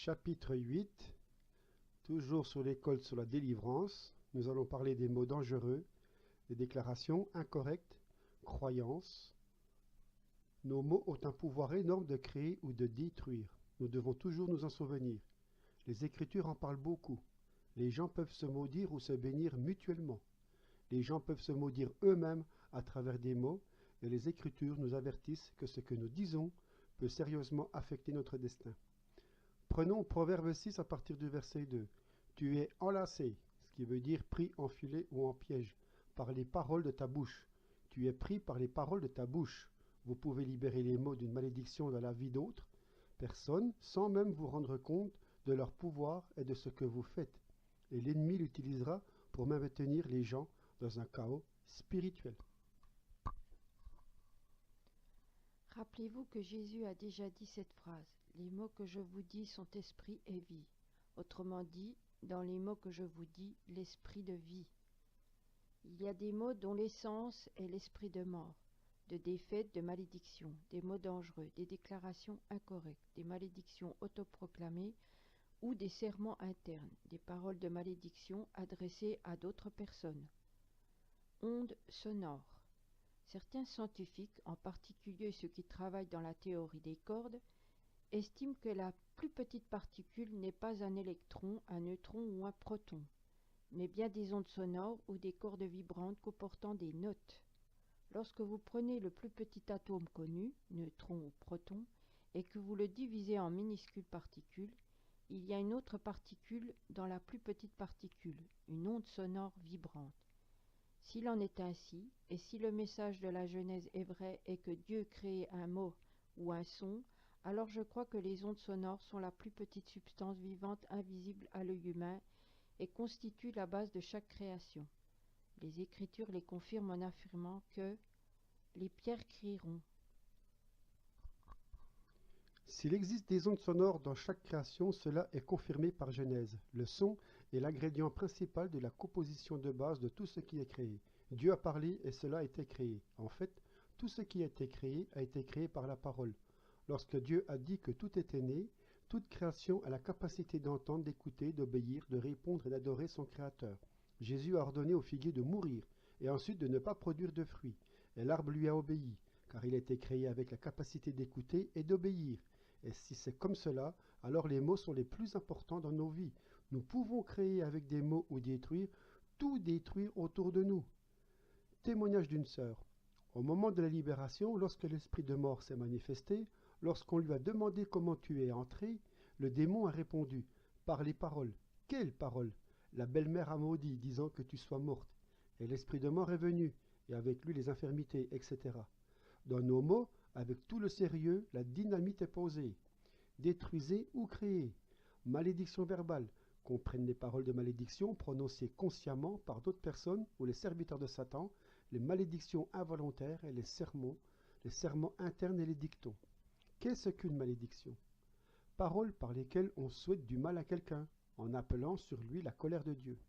Chapitre 8, toujours sur l'école sur la délivrance, nous allons parler des mots dangereux, des déclarations incorrectes, croyances. Nos mots ont un pouvoir énorme de créer ou de détruire. Nous devons toujours nous en souvenir. Les Écritures en parlent beaucoup. Les gens peuvent se maudire ou se bénir mutuellement. Les gens peuvent se maudire eux-mêmes à travers des mots, et les Écritures nous avertissent que ce que nous disons peut sérieusement affecter notre destin. Prenons Proverbe 6 à partir du verset 2. Tu es enlacé, ce qui veut dire pris en filet ou en piège, par les paroles de ta bouche. Tu es pris par les paroles de ta bouche. Vous pouvez libérer les mots d'une malédiction dans la vie d'autres personnes sans même vous rendre compte de leur pouvoir et de ce que vous faites. Et l'ennemi l'utilisera pour maintenir les gens dans un chaos spirituel. Rappelez-vous que Jésus a déjà dit cette phrase. Les mots que je vous dis sont esprit et vie. Autrement dit, dans les mots que je vous dis, l'esprit de vie. Il y a des mots dont l'essence est l'esprit de mort, de défaite, de malédiction, des mots dangereux, des déclarations incorrectes, des malédictions autoproclamées ou des serments internes, des paroles de malédiction adressées à d'autres personnes. Ondes sonores. Certains scientifiques, en particulier ceux qui travaillent dans la théorie des cordes, estiment que la plus petite particule n'est pas un électron, un neutron ou un proton, mais bien des ondes sonores ou des cordes vibrantes comportant des notes. Lorsque vous prenez le plus petit atome connu, neutron ou proton, et que vous le divisez en minuscules particules, il y a une autre particule dans la plus petite particule, une onde sonore vibrante. S'il en est ainsi, et si le message de la Genèse est vrai et que Dieu crée un mot ou un son, alors je crois que les ondes sonores sont la plus petite substance vivante invisible à l'œil humain et constituent la base de chaque création. Les Écritures les confirment en affirmant que les pierres crieront. S'il existe des ondes sonores dans chaque création, cela est confirmé par Genèse. Le son est l'ingrédient principal de la composition de base de tout ce qui est créé. Dieu a parlé et cela a été créé. En fait, tout ce qui a été créé par la parole. Lorsque Dieu a dit que tout était né, toute création a la capacité d'entendre, d'écouter, d'obéir, de répondre et d'adorer son Créateur. Jésus a ordonné au figuier de mourir et ensuite de ne pas produire de fruits. Et l'arbre lui a obéi, car il a été créé avec la capacité d'écouter et d'obéir. Et si c'est comme cela, alors les mots sont les plus importants dans nos vies. Nous pouvons créer avec des mots ou tout détruire autour de nous. Témoignage d'une sœur. Au moment de la libération, lorsque l'esprit de mort s'est manifesté, lorsqu'on lui a demandé comment tu es entré, le démon a répondu par les paroles. Quelles paroles? La belle-mère a maudit, disant que tu sois morte. Et l'esprit de mort est venu, et avec lui les infirmités, etc. Dans nos mots, avec tout le sérieux, la dynamite est posée. Détruisez ou créez. Malédiction verbale. Comprennent les paroles de malédiction prononcées consciemment par d'autres personnes ou les serviteurs de Satan, les malédictions involontaires et les serments internes et les dictons. Qu'est-ce qu'une malédiction? Paroles par lesquelles on souhaite du mal à quelqu'un, en appelant sur lui la colère de Dieu.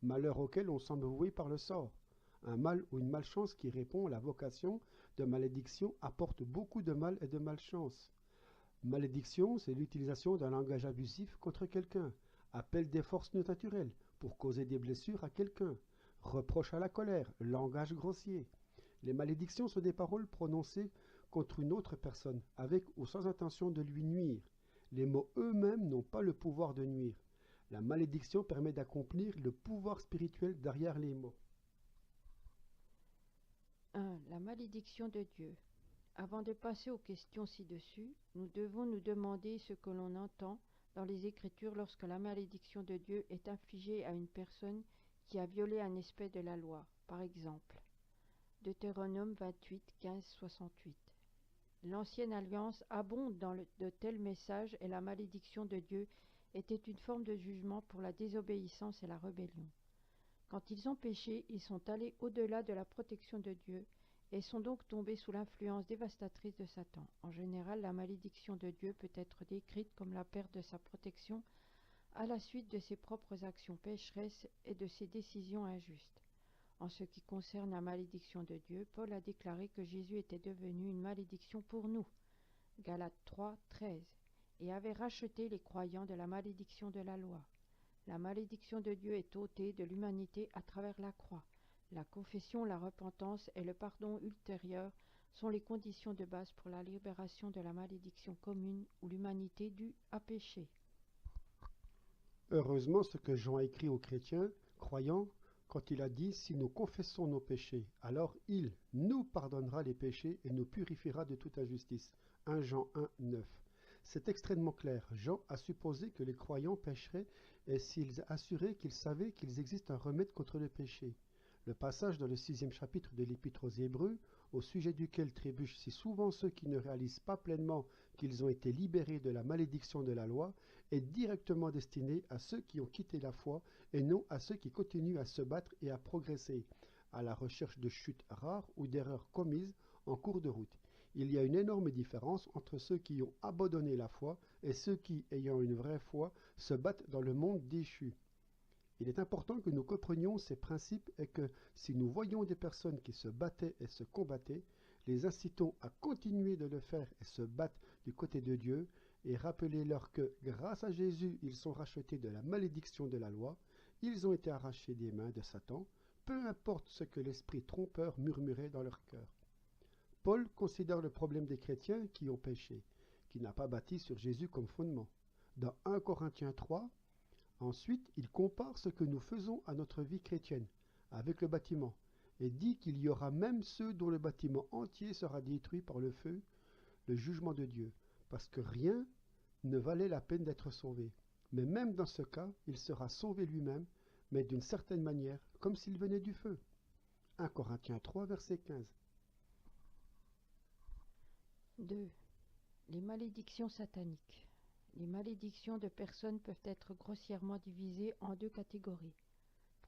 Malheur auquel on semble voué par le sort. Un mal ou une malchance qui répond à la vocation de malédiction apporte beaucoup de mal et de malchance. Malédiction, c'est l'utilisation d'un langage abusif contre quelqu'un. Appel des forces naturelles pour causer des blessures à quelqu'un. Reproche à la colère, langage grossier. Les malédictions sont des paroles prononcées contre une autre personne, avec ou sans intention de lui nuire. Les mots eux-mêmes n'ont pas le pouvoir de nuire. La malédiction permet d'accomplir le pouvoir spirituel derrière les mots. 1. La malédiction de Dieu. Avant de passer aux questions ci-dessus, nous devons nous demander ce que l'on entend dans les Écritures lorsque la malédiction de Dieu est infligée à une personne qui a violé un aspect de la loi. Par exemple, Deutéronome 28, 15, 68. L'Ancienne Alliance abonde dans de tels messages et la malédiction de Dieu était une forme de jugement pour la désobéissance et la rébellion. Quand ils ont péché, ils sont allés au-delà de la protection de Dieu et sont donc tombés sous l'influence dévastatrice de Satan. En général, la malédiction de Dieu peut être décrite comme la perte de sa protection à la suite de ses propres actions pécheresses et de ses décisions injustes. En ce qui concerne la malédiction de Dieu, Paul a déclaré que Jésus était devenu une malédiction pour nous. Galates 3, 13. et avait racheté les croyants de la malédiction de la loi. La malédiction de Dieu est ôtée de l'humanité à travers la croix. La confession, la repentance et le pardon ultérieur sont les conditions de base pour la libération de la malédiction commune où l'humanité due a péché. Heureusement, ce que Jean a écrit aux chrétiens, croyants, quand il a dit « Si nous confessons nos péchés, alors il nous pardonnera les péchés et nous purifiera de toute injustice. » 1 Jean 1, 9. C'est extrêmement clair. Jean a supposé que les croyants pécheraient et s'ils assuraient qu'ils savaient qu'il existe un remède contre le péché. Le passage dans le 6e chapitre de l'Épître aux Hébreux, au sujet duquel trébuchent si souvent ceux qui ne réalisent pas pleinement qu'ils ont été libérés de la malédiction de la loi, est directement destiné à ceux qui ont quitté la foi et non à ceux qui continuent à se battre et à progresser, à la recherche de chutes rares ou d'erreurs commises en cours de route. Il y a une énorme différence entre ceux qui ont abandonné la foi et ceux qui, ayant une vraie foi, se battent dans le monde déchu. Il est important que nous comprenions ces principes et que, si nous voyons des personnes qui se battaient et se combattaient, les incitons à continuer de le faire et se battre du côté de Dieu, et rappelez-leur que, grâce à Jésus, ils sont rachetés de la malédiction de la loi, ils ont été arrachés des mains de Satan, peu importe ce que l'esprit trompeur murmurait dans leur cœur. Paul considère le problème des chrétiens qui ont péché, qui n'a pas bâti sur Jésus comme fondement. Dans 1 Corinthiens 3, ensuite, il compare ce que nous faisons à notre vie chrétienne avec le bâtiment et dit qu'il y aura même ceux dont le bâtiment entier sera détruit par le feu, le jugement de Dieu, parce que rien ne valait la peine d'être sauvé. Mais même dans ce cas, il sera sauvé lui-même, mais d'une certaine manière, comme s'il venait du feu. 1 Corinthiens 3, verset 15. 2. Les malédictions sataniques. Les malédictions de personnes peuvent être grossièrement divisées en deux catégories.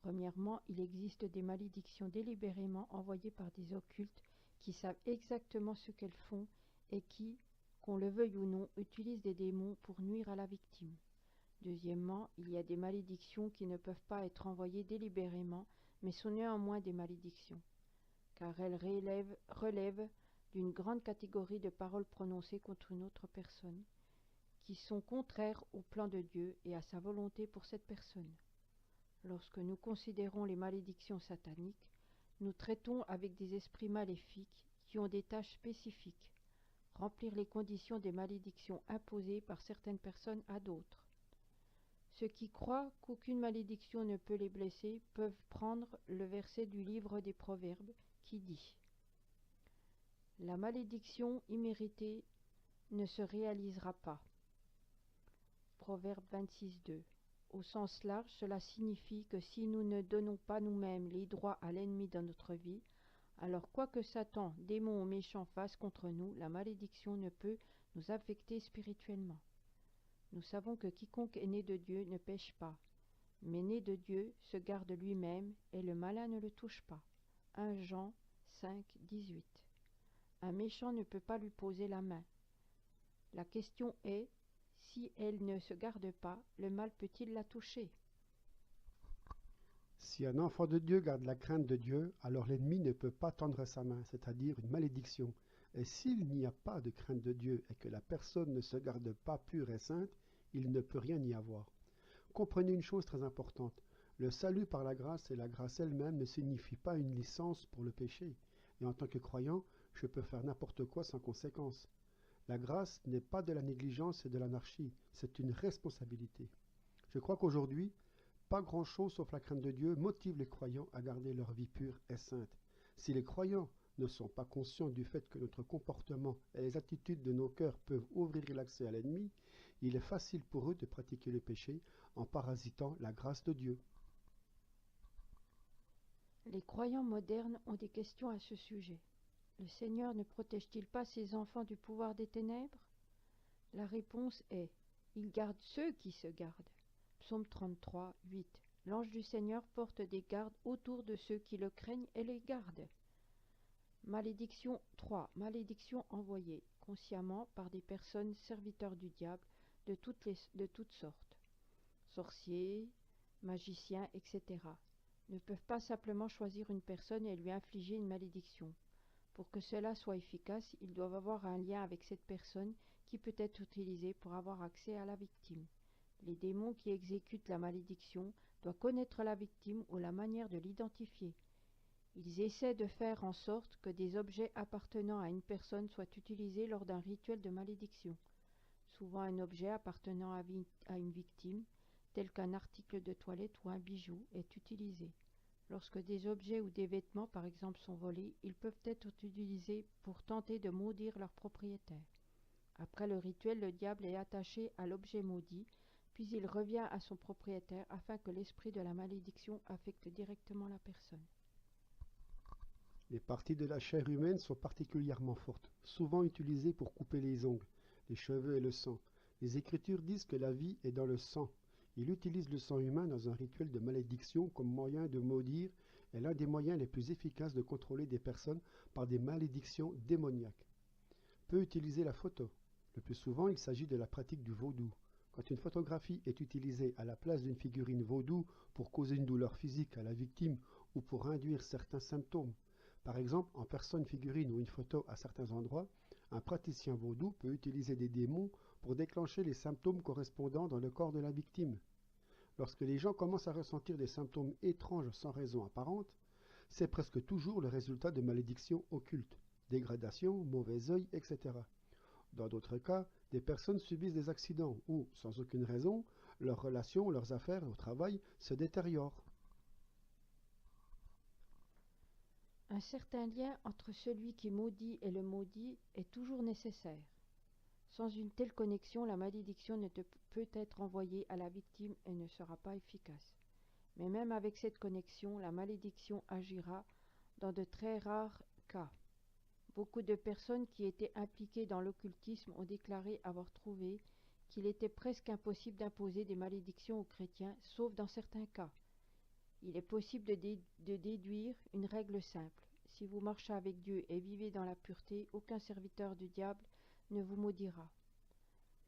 Premièrement, il existe des malédictions délibérément envoyées par des occultes qui savent exactement ce qu'elles font et qui, qu'on le veuille ou non, utilisent des démons pour nuire à la victime. Deuxièmement, il y a des malédictions qui ne peuvent pas être envoyées délibérément, mais sont néanmoins des malédictions, car elles relèvent d'une grande catégorie de paroles prononcées contre une autre personne, qui sont contraires au plan de Dieu et à sa volonté pour cette personne. Lorsque nous considérons les malédictions sataniques, nous traitons avec des esprits maléfiques qui ont des tâches spécifiques, remplir les conditions des malédictions imposées par certaines personnes à d'autres. Ceux qui croient qu'aucune malédiction ne peut les blesser peuvent prendre le verset du livre des Proverbes qui dit « La malédiction imméritée ne se réalisera pas ». Proverbe 26.2. Au sens large, cela signifie que si nous ne donnons pas nous-mêmes les droits à l'ennemi dans notre vie, alors quoi que Satan, démon ou méchant fasse contre nous, la malédiction ne peut nous affecter spirituellement. Nous savons que quiconque est né de Dieu ne pêche pas, mais né de Dieu se garde lui-même et le malin ne le touche pas. 1 Jean 5, 18. Un méchant ne peut pas lui poser la main. La question est, si elle ne se garde pas, le mal peut-il la toucher? Si un enfant de Dieu garde la crainte de Dieu, alors l'ennemi ne peut pas tendre sa main, c'est-à-dire une malédiction. Et s'il n'y a pas de crainte de Dieu et que la personne ne se garde pas pure et sainte, il ne peut rien y avoir. Comprenez une chose très importante. Le salut par la grâce et la grâce elle-même ne signifie pas une licence pour le péché. Et en tant que croyant, je peux faire n'importe quoi sans conséquence. La grâce n'est pas de la négligence et de l'anarchie, c'est une responsabilité. Je crois qu'aujourd'hui, pas grand-chose sauf la crainte de Dieu motive les croyants à garder leur vie pure et sainte. Si les croyants ne sont pas conscients du fait que notre comportement et les attitudes de nos cœurs peuvent ouvrir l'accès à l'ennemi, il est facile pour eux de pratiquer le péché en parasitant la grâce de Dieu. Les croyants modernes ont des questions à ce sujet. Le Seigneur ne protège-t-il pas ses enfants du pouvoir des ténèbres? La réponse est « Il garde ceux qui se gardent ». Psaume 33, 8. L'ange du Seigneur porte des gardes autour de ceux qui le craignent et les gardent. Malédiction 3. Malédiction envoyée consciemment par des personnes serviteurs du diable de toutes sortes. Sorciers, magiciens, etc. ne peuvent pas simplement choisir une personne et lui infliger une malédiction. Pour que cela soit efficace, ils doivent avoir un lien avec cette personne qui peut être utilisée pour avoir accès à la victime. Les démons qui exécutent la malédiction doivent connaître la victime ou la manière de l'identifier. Ils essaient de faire en sorte que des objets appartenant à une personne soient utilisés lors d'un rituel de malédiction. Souvent un objet appartenant à une victime, tel qu'un article de toilette ou un bijou, est utilisé. Lorsque des objets ou des vêtements, par exemple, sont volés, ils peuvent être utilisés pour tenter de maudire leur propriétaire. Après le rituel, le diable est attaché à l'objet maudit, puis il revient à son propriétaire afin que l'esprit de la malédiction affecte directement la personne. Les parties de la chair humaine sont particulièrement fortes, souvent utilisées pour couper les ongles, les cheveux et le sang. Les Écritures disent que la vie est dans le sang. Il utilise le sang humain dans un rituel de malédiction comme moyen de maudire et l'un des moyens les plus efficaces de contrôler des personnes par des malédictions démoniaques. Peut utiliser la photo. Le plus souvent, il s'agit de la pratique du vaudou. Quand une photographie est utilisée à la place d'une figurine vaudou pour causer une douleur physique à la victime ou pour induire certains symptômes, par exemple, en perçant une figurine ou une photo à certains endroits, un praticien vaudou peut utiliser des démons pour déclencher les symptômes correspondants dans le corps de la victime. Lorsque les gens commencent à ressentir des symptômes étranges sans raison apparente, c'est presque toujours le résultat de malédictions occultes, dégradation, mauvais œil, etc. Dans d'autres cas, des personnes subissent des accidents ou, sans aucune raison, leurs relations, leurs affaires au travail se détériorent. Un certain lien entre celui qui maudit et le maudit est toujours nécessaire. Sans une telle connexion, la malédiction ne peut être envoyée à la victime et ne sera pas efficace. Mais même avec cette connexion, la malédiction agira dans de très rares cas. Beaucoup de personnes qui étaient impliquées dans l'occultisme ont déclaré avoir trouvé qu'il était presque impossible d'imposer des malédictions aux chrétiens, sauf dans certains cas. Il est possible de déduire une règle simple. Si vous marchez avec Dieu et vivez dans la pureté, aucun serviteur du diable ne vous maudira.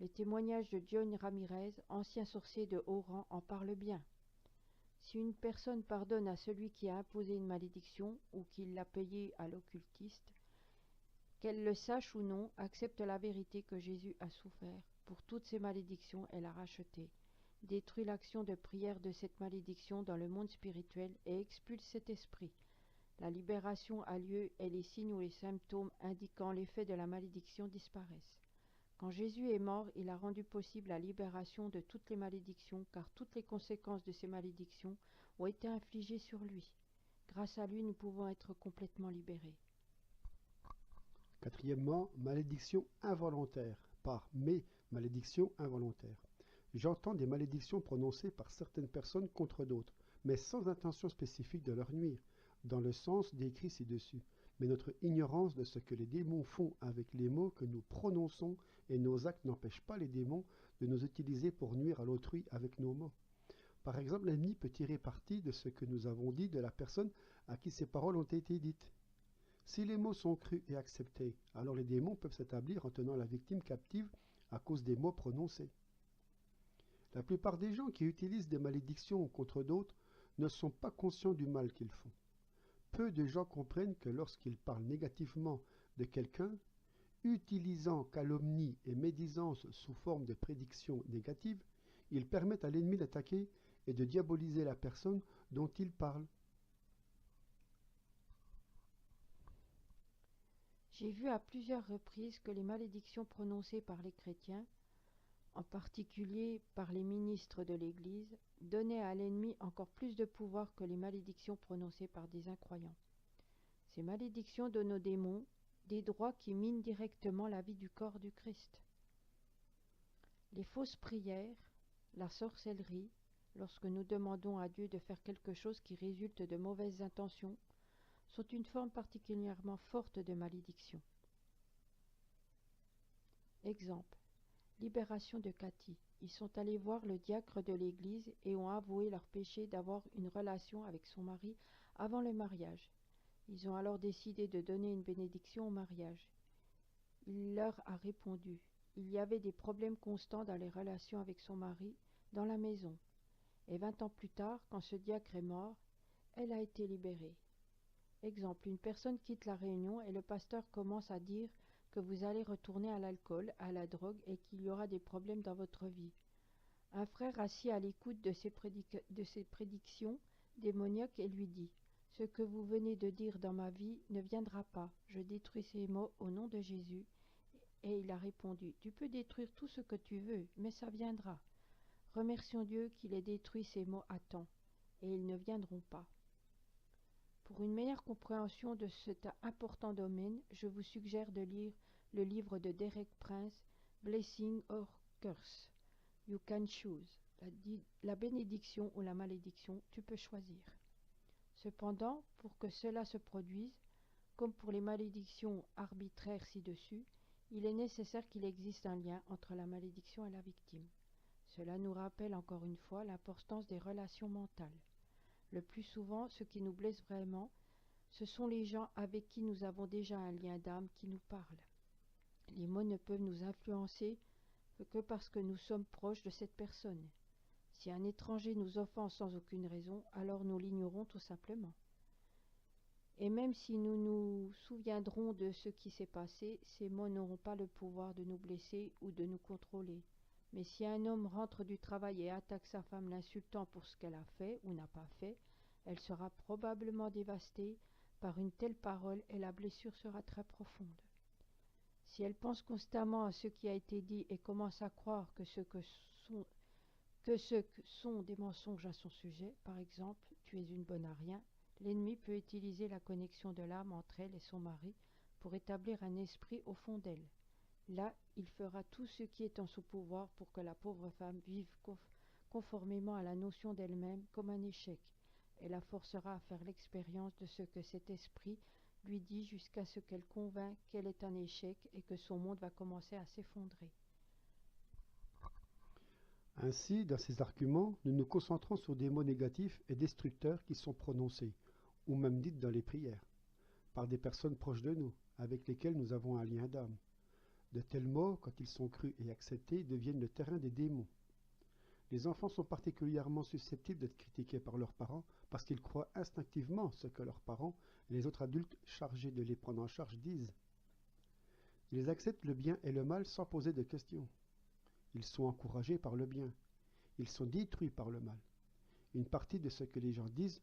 Le témoignage de John Ramirez, ancien sorcier de haut rang, en parle bien. Si une personne pardonne à celui qui a imposé une malédiction ou qui l'a payée à l'occultiste, qu'elle le sache ou non, accepte la vérité que Jésus a souffert pour toutes ces malédictions et l'a rachetée, détruit l'action de prière de cette malédiction dans le monde spirituel et expulse cet esprit. La libération a lieu et les signes ou les symptômes indiquant l'effet de la malédiction disparaissent. Quand Jésus est mort, il a rendu possible la libération de toutes les malédictions, car toutes les conséquences de ces malédictions ont été infligées sur lui. Grâce à lui, nous pouvons être complètement libérés. Quatrièmement, malédiction involontaire, par mes malédictions involontaires. J'entends des malédictions prononcées par certaines personnes contre d'autres, mais sans intention spécifique de leur nuire, dans le sens décrit ci-dessus. Mais notre ignorance de ce que les démons font avec les mots que nous prononçons et nos actes n'empêchent pas les démons de nous utiliser pour nuire à l'autrui avec nos mots. Par exemple, l'ennemi peut tirer parti de ce que nous avons dit de la personne à qui ces paroles ont été dites. Si les mots sont crus et acceptés, alors les démons peuvent s'établir en tenant la victime captive à cause des mots prononcés. La plupart des gens qui utilisent des malédictions contre d'autres ne sont pas conscients du mal qu'ils font. Peu de gens comprennent que lorsqu'ils parlent négativement de quelqu'un, utilisant calomnie et médisance sous forme de prédictions négatives, ils permettent à l'ennemi d'attaquer et de diaboliser la personne dont ils parlent. J'ai vu à plusieurs reprises que les malédictions prononcées par les chrétiens, en particulier par les ministres de l'Église, donnaient à l'ennemi encore plus de pouvoir que les malédictions prononcées par des incroyants. Ces malédictions donnent aux démons des droits qui minent directement la vie du corps du Christ. Les fausses prières, la sorcellerie, lorsque nous demandons à Dieu de faire quelque chose qui résulte de mauvaises intentions, sont une forme particulièrement forte de malédiction. Exemple, libération de Cathy. Ils sont allés voir le diacre de l'église et ont avoué leur péché d'avoir une relation avec son mari avant le mariage. Ils ont alors décidé de donner une bénédiction au mariage. Il leur a répondu. Il y avait des problèmes constants dans les relations avec son mari dans la maison. Et 20 ans plus tard, quand ce diacre est mort, elle a été libérée. Exemple, une personne quitte la réunion et le pasteur commence à dire que vous allez retourner à l'alcool, à la drogue et qu'il y aura des problèmes dans votre vie. Un frère assis à l'écoute de ces prédictions démoniaques et lui dit « Ce que vous venez de dire dans ma vie ne viendra pas. Je détruis ces mots au nom de Jésus. » Et il a répondu « Tu peux détruire tout ce que tu veux, mais ça viendra. Remercions Dieu qu'il ait détruit ces mots à temps, et ils ne viendront pas. » Pour une meilleure compréhension de cet important domaine, je vous suggère de lire le livre de Derek Prince, Blessing or Curse. You can choose. La bénédiction ou la malédiction, tu peux choisir. Cependant, pour que cela se produise, comme pour les malédictions arbitraires ci-dessus, il est nécessaire qu'il existe un lien entre la malédiction et la victime. Cela nous rappelle encore une fois l'importance des relations mentales. Le plus souvent, ce qui nous blesse vraiment, ce sont les gens avec qui nous avons déjà un lien d'âme qui nous parlent. Les mots ne peuvent nous influencer que parce que nous sommes proches de cette personne. Si un étranger nous offense sans aucune raison, alors nous l'ignorons tout simplement. Et même si nous nous souviendrons de ce qui s'est passé, ces mots n'auront pas le pouvoir de nous blesser ou de nous contrôler. Mais si un homme rentre du travail et attaque sa femme l'insultant pour ce qu'elle a fait ou n'a pas fait, elle sera probablement dévastée par une telle parole et la blessure sera très profonde. Si elle pense constamment à ce qui a été dit et commence à croire que ce sont des mensonges à son sujet, par exemple, tu es une bonne à rien, l'ennemi peut utiliser la connexion de l'âme entre elle et son mari pour établir un esprit au fond d'elle. Là, il fera tout ce qui est en son pouvoir pour que la pauvre femme vive conformément à la notion d'elle-même comme un échec, et la forcera à faire l'expérience de ce que cet esprit lui dit jusqu'à ce qu'elle convainque qu'elle est un échec et que son monde va commencer à s'effondrer. Ainsi, dans ces arguments, nous nous concentrons sur des mots négatifs et destructeurs qui sont prononcés, ou même dites dans les prières, par des personnes proches de nous, avec lesquelles nous avons un lien d'âme. De tels mots, quand ils sont crus et acceptés, deviennent le terrain des démons. Les enfants sont particulièrement susceptibles d'être critiqués par leurs parents parce qu'ils croient instinctivement ce que leurs parents et les autres adultes chargés de les prendre en charge disent. Ils acceptent le bien et le mal sans poser de questions. Ils sont encouragés par le bien. Ils sont détruits par le mal. Une partie de ce que les gens disent,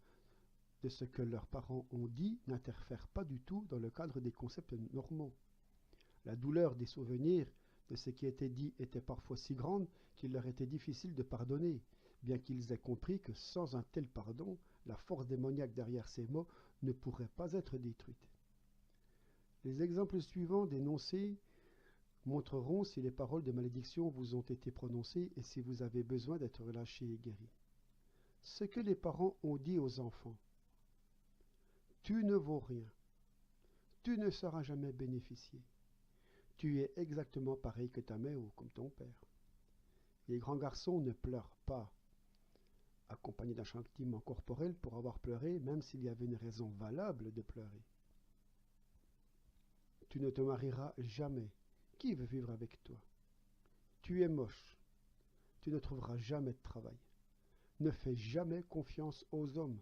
de ce que leurs parents ont dit, n'interfère pas du tout dans le cadre des concepts normaux. La douleur des souvenirs de ce qui était dit était parfois si grande qu'il leur était difficile de pardonner, bien qu'ils aient compris que sans un tel pardon, la force démoniaque derrière ces mots ne pourrait pas être détruite. Les exemples suivants d'énoncés montreront si les paroles de malédiction vous ont été prononcées et si vous avez besoin d'être relâché et guéri. Ce que les parents ont dit aux enfants. Tu ne vaux rien. Tu ne seras jamais bénéficié. Tu es exactement pareil que ta mère ou comme ton père. Les grands garçons ne pleurent pas, accompagnés d'un châtiment corporel pour avoir pleuré, même s'il y avait une raison valable de pleurer. Tu ne te marieras jamais. Qui veut vivre avec toi? Tu es moche. Tu ne trouveras jamais de travail. Ne fais jamais confiance aux hommes.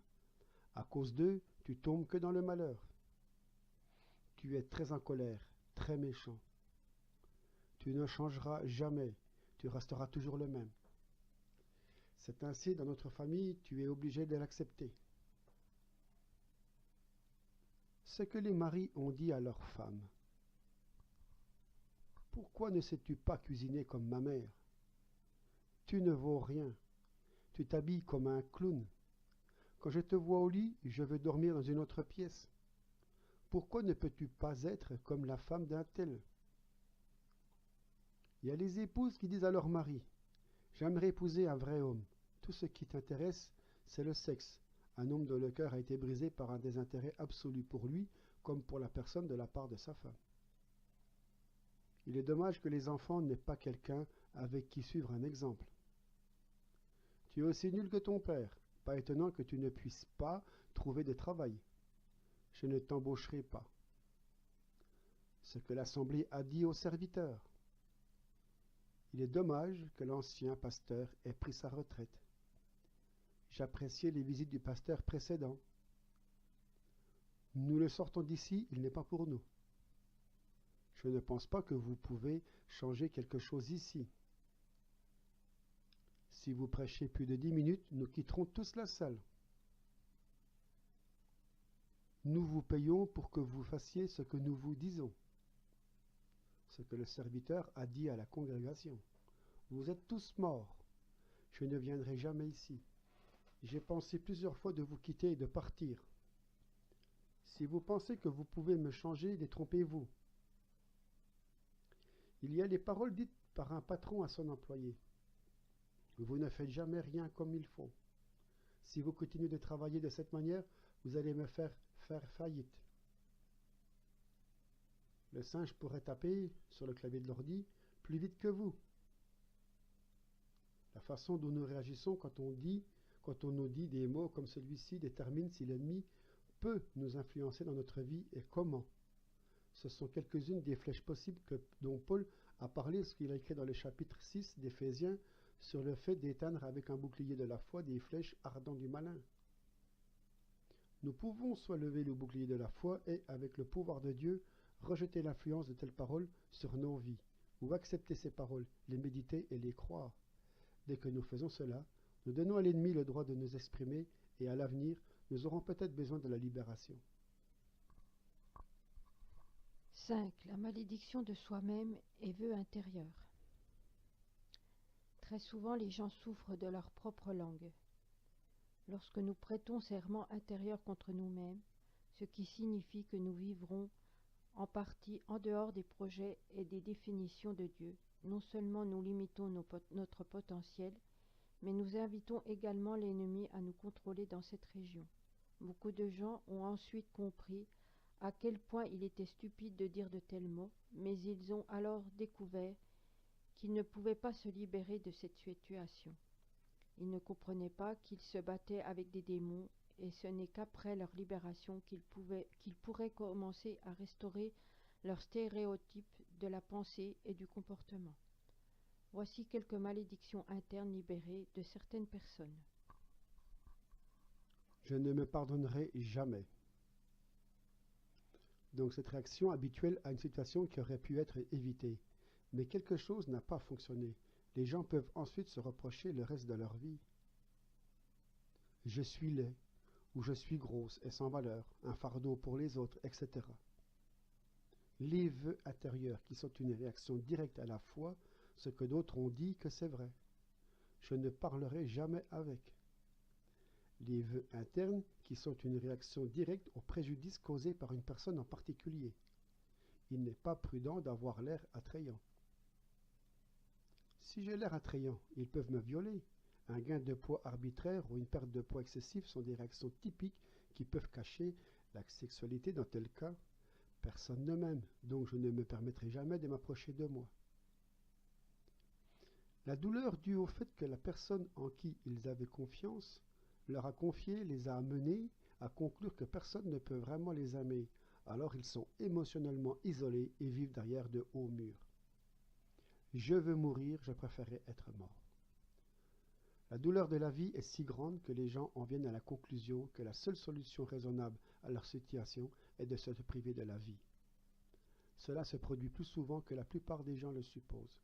À cause d'eux, tu tombes que dans le malheur. Tu es très en colère, très méchant. Tu ne changeras jamais, tu resteras toujours le même. C'est ainsi dans notre famille, tu es obligé de l'accepter. Ce que les maris ont dit à leurs femmes. Pourquoi ne sais-tu pas cuisiner comme ma mère? Tu ne vaux rien. Tu t'habilles comme un clown. Quand je te vois au lit, je veux dormir dans une autre pièce. Pourquoi ne peux-tu pas être comme la femme d'un tel? Il y a les épouses qui disent à leur mari, « J'aimerais épouser un vrai homme. Tout ce qui t'intéresse, c'est le sexe. Un homme dont le cœur a été brisé par un désintérêt absolu pour lui, comme pour la personne de la part de sa femme. » Il est dommage que les enfants n'aient pas quelqu'un avec qui suivre un exemple. Tu es aussi nul que ton père. Pas étonnant que tu ne puisses pas trouver de travail. Je ne t'embaucherai pas. Ce que l'Assemblée a dit aux serviteurs. Il est dommage que l'ancien pasteur ait pris sa retraite. J'appréciais les visites du pasteur précédent. Nous le sortons d'ici, il n'est pas pour nous. Je ne pense pas que vous pouvez changer quelque chose ici. Si vous prêchez plus de 10 minutes, nous quitterons tous la salle. Nous vous payons pour que vous fassiez ce que nous vous disons. Ce que le serviteur a dit à la congrégation. Vous êtes tous morts. Je ne viendrai jamais ici. J'ai pensé plusieurs fois de vous quitter et de partir. Si vous pensez que vous pouvez me changer, détrompez-vous. Il y a les paroles dites par un patron à son employé. Vous ne faites jamais rien comme il faut. Si vous continuez de travailler de cette manière, vous allez me faire faillite. Le singe pourrait taper sur le clavier de l'ordi plus vite que vous. La façon dont nous réagissons quand on nous dit des mots comme celui-ci détermine si l'ennemi peut nous influencer dans notre vie et comment. Ce sont quelques-unes des flèches possibles dont Paul a parlé lorsqu'il a écrit dans le chapitre 6 d'Éphésiens sur le fait d'éteindre avec un bouclier de la foi des flèches ardentes du malin. Nous pouvons soit lever le bouclier de la foi et, avec le pouvoir de Dieu, rejeter l'influence de telles paroles sur nos vies, ou accepter ces paroles, les méditer et les croire. Dès que nous faisons cela, nous donnons à l'ennemi le droit de nous exprimer et à l'avenir, nous aurons peut-être besoin de la libération. 5. La malédiction de soi-même et vœux intérieurs. Très souvent, les gens souffrent de leur propre langue. Lorsque nous prêtons serment intérieur contre nous-mêmes, ce qui signifie que nous vivrons en partie en dehors des projets et des définitions de Dieu, non seulement nous limitons notre potentiel, mais nous invitons également l'ennemi à nous contrôler dans cette région. Beaucoup de gens ont ensuite compris à quel point il était stupide de dire de tels mots, mais ils ont alors découvert qu'ils ne pouvaient pas se libérer de cette situation. Ils ne comprenaient pas qu'ils se battaient avec des démons, et ce n'est qu'après leur libération qu'ils pourraient commencer à restaurer leurs stéréotypes de la pensée et du comportement. Voici quelques malédictions internes libérées de certaines personnes. Je ne me pardonnerai jamais. Donc cette réaction habituelle à une situation qui aurait pu être évitée. Mais quelque chose n'a pas fonctionné. Les gens peuvent ensuite se reprocher le reste de leur vie. Je suis laid, ou je suis grosse et sans valeur, un fardeau pour les autres, etc. Les vœux intérieurs qui sont une réaction directe à la foi, ce que d'autres ont dit que c'est vrai. Je ne parlerai jamais avec. Les vœux internes qui sont une réaction directe au préjudice causé par une personne en particulier. Il n'est pas prudent d'avoir l'air attrayant. Si j'ai l'air attrayant, ils peuvent me violer. Un gain de poids arbitraire ou une perte de poids excessif sont des réactions typiques qui peuvent cacher la sexualité. Dans tel cas, personne ne m'aime, donc je ne me permettrai jamais de m'approcher de moi. La douleur due au fait que la personne en qui ils avaient confiance leur a confié les a amenés à conclure que personne ne peut vraiment les aimer. Alors ils sont émotionnellement isolés et vivent derrière de hauts murs. Je veux mourir, je préférerais être mort. La douleur de la vie est si grande que les gens en viennent à la conclusion que la seule solution raisonnable à leur situation est de se priver de la vie. Cela se produit plus souvent que la plupart des gens le supposent.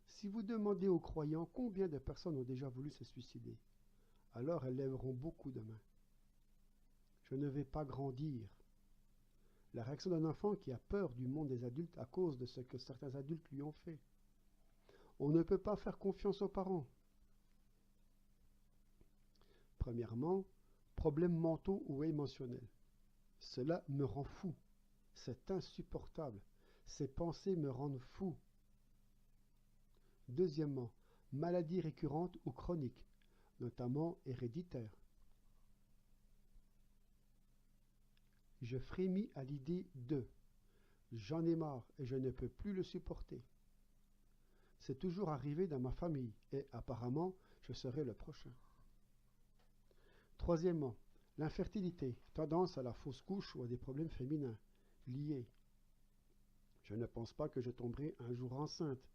Si vous demandez aux croyants combien de personnes ont déjà voulu se suicider, alors elles lèveront beaucoup de mains. Je ne vais pas grandir. La réaction d'un enfant qui a peur du monde des adultes à cause de ce que certains adultes lui ont fait. On ne peut pas faire confiance aux parents. Premièrement, problèmes mentaux ou émotionnels. Cela me rend fou. C'est insupportable. Ces pensées me rendent fou. Deuxièmement, maladies récurrentes ou chroniques, notamment héréditaires. Je frémis à l'idée de « j'en ai marre et je ne peux plus le supporter ». C'est toujours arrivé dans ma famille et apparemment, je serai le prochain. Troisièmement, l'infertilité, tendance à la fausse couche ou à des problèmes féminins liés. Je ne pense pas que je tomberai un jour enceinte.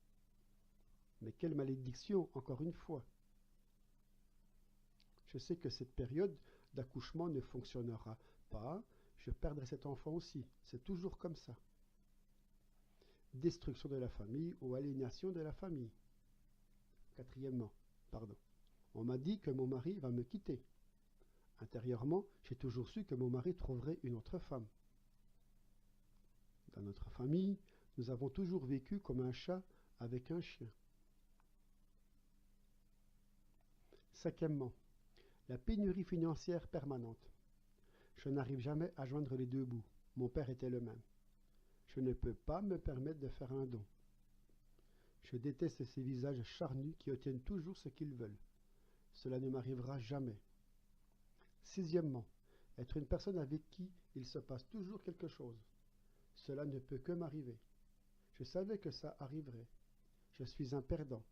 Mais quelle malédiction, encore une fois. Je sais que cette période d'accouchement ne fonctionnera pas. je perdrai cet enfant aussi. C'est toujours comme ça. Destruction de la famille ou aliénation de la famille. Quatrièmement, pardon. On m'a dit que mon mari va me quitter. Intérieurement, j'ai toujours su que mon mari trouverait une autre femme. Dans notre famille, nous avons toujours vécu comme un chat avec un chien. Cinquièmement, la pénurie financière permanente. Je n'arrive jamais à joindre les deux bouts. Mon père était le même. Je ne peux pas me permettre de faire un don. Je déteste ces visages charnus qui obtiennent toujours ce qu'ils veulent. Cela ne m'arrivera jamais. Sixièmement, être une personne avec qui il se passe toujours quelque chose. Cela ne peut que m'arriver. Je savais que ça arriverait. Je suis un perdant.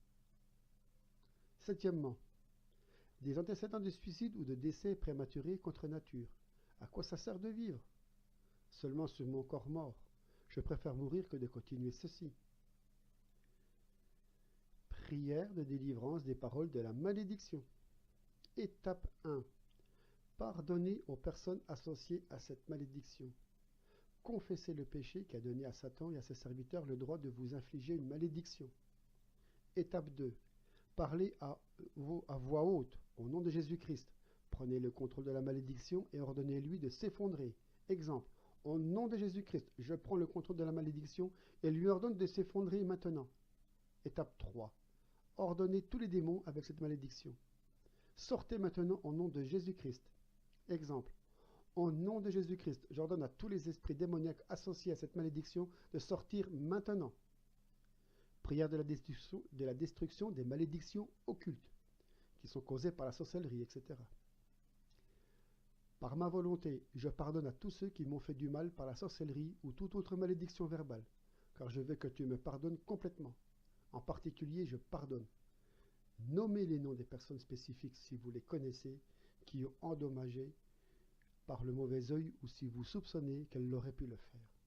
Septièmement, des antécédents de suicide ou de décès prématurés contre nature. À quoi ça sert de vivre? Seulement sur mon corps mort. Je préfère mourir que de continuer ceci. Prière de délivrance des paroles de la malédiction. Étape 1. Pardonnez aux personnes associées à cette malédiction. Confessez le péché qui a donné à Satan et à ses serviteurs le droit de vous infliger une malédiction. Étape 2. Parlez à voix haute, au nom de Jésus-Christ. Prenez le contrôle de la malédiction et ordonnez-lui de s'effondrer. Exemple, au nom de Jésus-Christ, je prends le contrôle de la malédiction et lui ordonne de s'effondrer maintenant. Étape 3. Ordonnez tous les démons avec cette malédiction. Sortez maintenant au nom de Jésus-Christ. Exemple, au nom de Jésus-Christ, j'ordonne à tous les esprits démoniaques associés à cette malédiction de sortir maintenant. Prière de la destruction des malédictions occultes, qui sont causées par la sorcellerie, etc. Par ma volonté, je pardonne à tous ceux qui m'ont fait du mal par la sorcellerie ou toute autre malédiction verbale, car je veux que tu me pardonnes complètement. En particulier, je pardonne. Nommez les noms des personnes spécifiques si vous les connaissez, qui ont endommagé par le mauvais œil ou si vous soupçonnez qu'elles l'auraient pu le faire.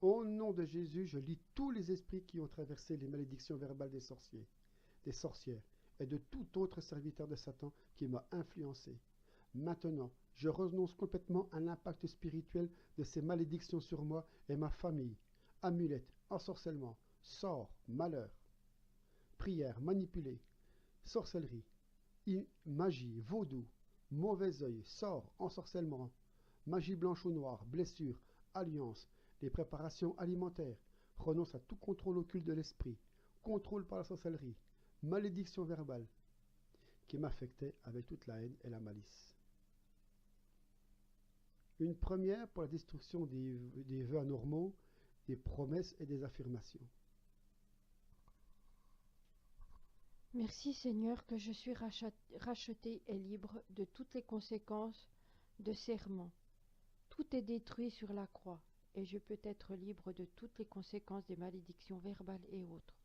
Au nom de Jésus, je lis tous les esprits qui ont traversé les malédictions verbales des sorciers, des sorcières et de tout autre serviteur de Satan qui m'a influencé. Maintenant, je renonce complètement à l'impact spirituel de ces malédictions sur moi et ma famille. Amulettes, ensorcellement, sorts, malheur, prière, manipulée, sorcellerie, magie, vaudou, mauvais œil, sort, ensorcellement, magie blanche ou noire, blessure, alliance, les préparations alimentaires, renonce à tout contrôle occulte de l'esprit, contrôle par la sorcellerie, malédiction verbale, qui m'affectait avec toute la haine et la malice. Une première pour la destruction des vœux anormaux, des promesses et des affirmations. Merci Seigneur que je suis racheté et libre de toutes les conséquences de serments. Tout est détruit sur la croix et je peux être libre de toutes les conséquences des malédictions verbales et autres.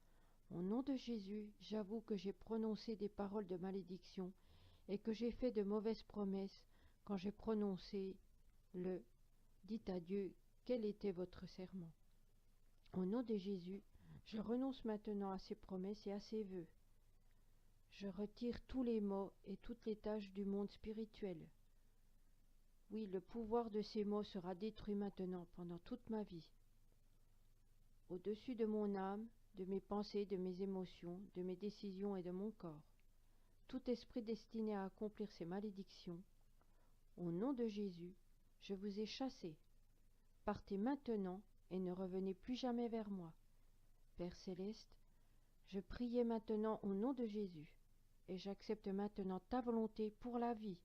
Au nom de Jésus, j'avoue que j'ai prononcé des paroles de malédiction et que j'ai fait de mauvaises promesses quand j'ai prononcé le « Dites à Dieu quel était votre serment ». Au nom de Jésus, je renonce maintenant à ces promesses et à ces vœux. Je retire tous les maux et toutes les tâches du monde spirituel. Oui, le pouvoir de ces maux sera détruit maintenant pendant toute ma vie. Au-dessus de mon âme, de mes pensées, de mes émotions, de mes décisions et de mon corps. Tout esprit destiné à accomplir ces malédictions, au nom de Jésus, je vous ai chassé. Partez maintenant et ne revenez plus jamais vers moi. Père céleste, je priais maintenant au nom de Jésus, et j'accepte maintenant ta volonté pour la vie.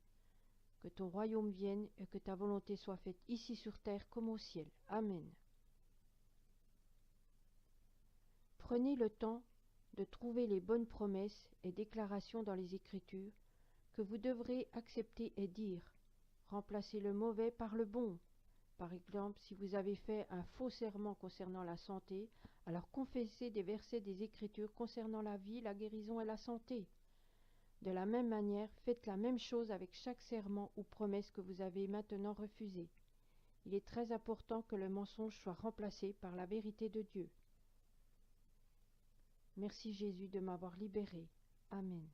Que ton royaume vienne et que ta volonté soit faite ici sur terre comme au ciel. Amen. Prenez le temps de trouver les bonnes promesses et déclarations dans les Écritures que vous devrez accepter et dire. Remplacez le mauvais par le bon. Par exemple, si vous avez fait un faux serment concernant la santé, alors confessez des versets des Écritures concernant la vie, la guérison et la santé. De la même manière, faites la même chose avec chaque serment ou promesse que vous avez maintenant refusé. Il est très important que le mensonge soit remplacé par la vérité de Dieu. Merci Jésus de m'avoir libéré. Amen.